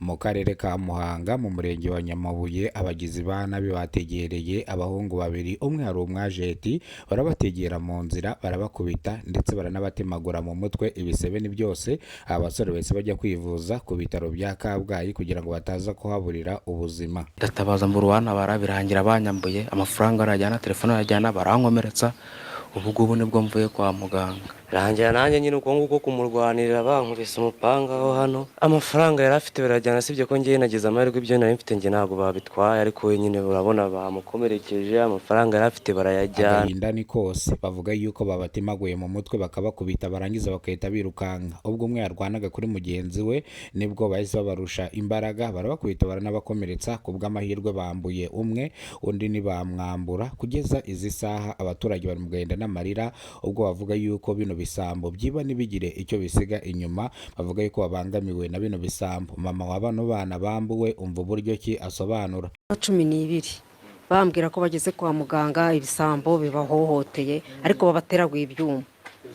mu karere ka Muhanga mu murenge wa Nyamabuye abagizi ba nabi bategereye abahungu babiri, umwe hari umwajeti barabategera mu nzira barabakubita ndetse baranabatemagura mu mutwe ibisebe ni byose. Abasore bese bajya kwivuza ku bitaro bya Kabgayi kugira ngo bataza kuhaburira ubuzima. Ndatabaza mu ruhana barabirangira banyambuye amafaranga arajyana, telefone arajyana, barankomeretsa. Ubu nibwo mvuye kwa muganga. Rangira nanjye nyine uko nguko kumurwanirira bankubise umupanga aho hano. Amafaranga yari afite birajyana, sibye ko ngiye nagize amahirwe ibyo nari mfite nge ntabwo babitwaye, ariko we nyine urabona bamukomerekeje, amafaranga yari afite barayajyana. Agahinda ni kose, bavuga yuko babatemaguye mu mutwe bakabakubita barangiza bakahita birukanka. Ubwo umwe yarwanaga kuri mugenzi we nibwo bahise babarusha imbaraga barabakubita baranabakomeretsa. Ku bw'amahirwe bambuye umwe, undi ntibamwambura. Kugeza izi saha abaturage bari mu gahinda n'amarira, ubwo bavuga yuko bino bisambo byiba nibigire icyo bisiga inyuma. Bavuga yuko babangamiwe na bino bisambo. Mama wa bano bana bambuwe umva uburyo ki asobanura. 12 bambwira ko bageze kwa muganga ibisambo bibahohoteye ariko babateraguye ibyuma,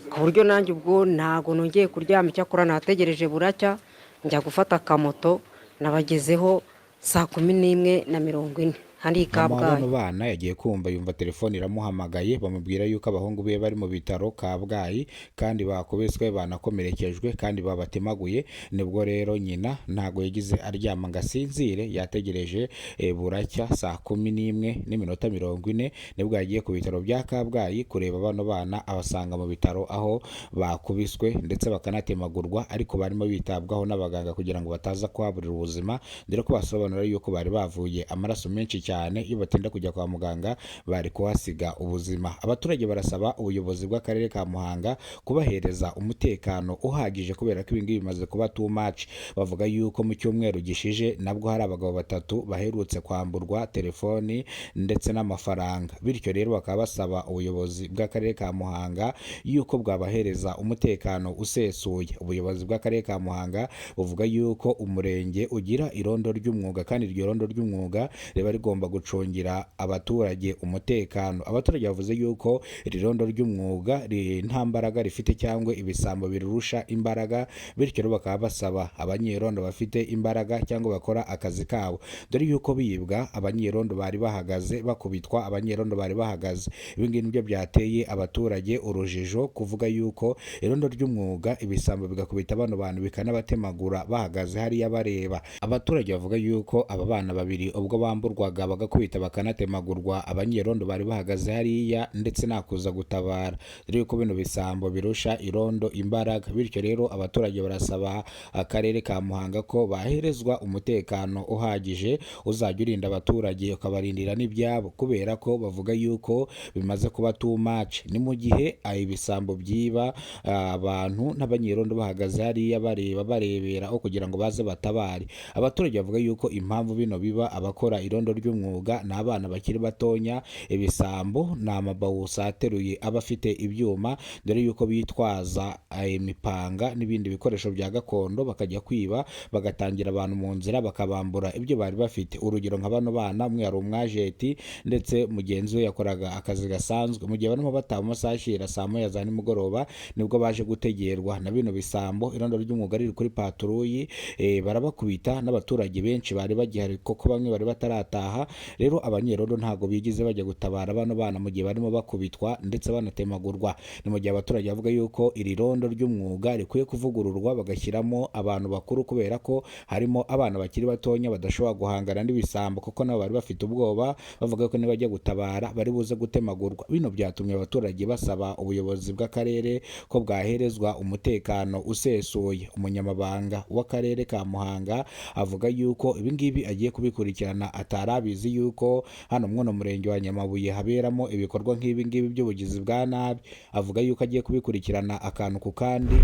ku buryo nanjye ubwo ntago nongeye kuryama. Icyakora nategereje buracya njya gufata akamoto, nabagezeho saa 11:40 hari Kabgayi. Bano bana yagiye kumva yumva telefone iramuhamagaye, bamubwira yuko abahungu be bari mu bitaro Kabgayi kandi bakubiswe banakomerekejwe kandi babatemaguye. Nibwo rero nyina ntago yagize aryama ngo asinzire, yategereje buracya saa 11:40 nibwo yagiye ku bitaro bya Kabgayi kureba bano bana. Abasanga mu bitaro aho bakubiswe ndetse bakanatemagurwa, ariko barimo bitabwaho n'abaganga kugira ngo bataza kuhaburira ubuzima, dore ko basobanura yuko bari bavuye amaraso menshi cyane. Iyo batinda kujya kwa muganga bari kuhasiga ubuzima. Abaturage barasaba ubuyobozi bw'akarere ka Muhanga kubahereza umutekano uhagije kubera ko ibingibi bimaze kuba too much. Bavuga yuko mu cyumweru gishije nabwo hari abagabo 3 baherutse kwamburwa telefoni ndetse n'amafaranga. Bityo rero bakaba basaba ubuyobozi bw'akarere ka Muhanga yuko bwabahereza umutekano usesuye. Ubuyobozi bw'akarere ka Muhanga buvuga yuko umurenge ugira irondo ry'umwuga kandi iryo rondo ry'umwuga riba rigomba gucungira abaturage umutekano. Abaturage bavuze yuko iri rondo ry'umwuga nta mbaraga rifite cyangwa ibisambo birurusha imbaraga, bityo bakaba basaba abanyerondo bafite imbaraga cyangwa bakora akazi kabo, dore yuko bibwa abanyerondo bari bahagaze, bakubitwa abanyerondo bari bahagaze. Ibi ngibi nibyo byateye abaturage urujijo, kuvuga yuko irondo ry'umwuga ibisambo bigakubita bano bantu bikanabatemagura bahagaze hariya bareba. Abaturage bavuga yuko aba bana babiri ubwo bamburwaga bagakubita bakanatemagurwa abanyerondo bari bahagaze hariya ndetse nakuza gutabara, dore yuko bino bisambo birusha irondo imbaraga. Bityo rero abaturage barasaba akarere ka Muhanga ko baherezwa umutekano uhagije uzajya urinda abaturage ukabarindira n'ibyabo, kubera ko bavuga yuko bimaze kuba too much. Ni mu gihe ibisambo byiba abantu n'abanyerondo bahagaze hariya barebera aho kugira ngo baze batabare. Abaturage bavuga yuko impamvu bino biba abakora irondo ry'umwuga ni abana bakiri batonya. Ibisambo ni amabawusa ateruye aba afite ibyuma, dore yuko bitwaza imipanga n'ibindi bikoresho bya gakondo bakajya kwiba, bagatangira abantu mu nzira bakabambura ibyo bari bafite. Urugero nka bano bana, umwe yari umwajeti ndetse mugenzi we yakoraga akazi gasanzwe. Mu gihe barimo bataha amasaha ashira saa 1 za nimugoroba nibwo baje gutegerwa na bino bisambo. Irondo ry'umwuga riri kuri paturuyi, barabakubita n'abaturage benshi bari bagihari kuko bamwe bari batarataha. Rero abanyerondo ntago bigize bajya gutabara bano bana mu gihe barimo bakubitwa ndetse banatemagurwa. Ni mu gihe abaturage bavuga yuko iri rondo ry'umwuga rikwiye kuvugururwa bagashyiramo abantu bakuru, kubera ko harimo abana bakiri batonya badashobora guhangana n'ibisambo kuko nabo bari bafite ubwoba, bavuga ko nibajya gutabara bari buze gutemagurwa. Bino byatumye abaturage basaba ubuyobozi bw'akarere ko bwaherezwa umutekano usesuye. Umunyamabanga w'akarere ka Muhanga avuga yuko ibingibi agiye kubikurikirana, atarabizi yuko hano mwono murenge wa Nyamabuye haberamo ibikorwa nk'ibi ngibi by'ubugizi bwa nabi. Avuga yuko agiye kubikurikirana akantu ku kandi.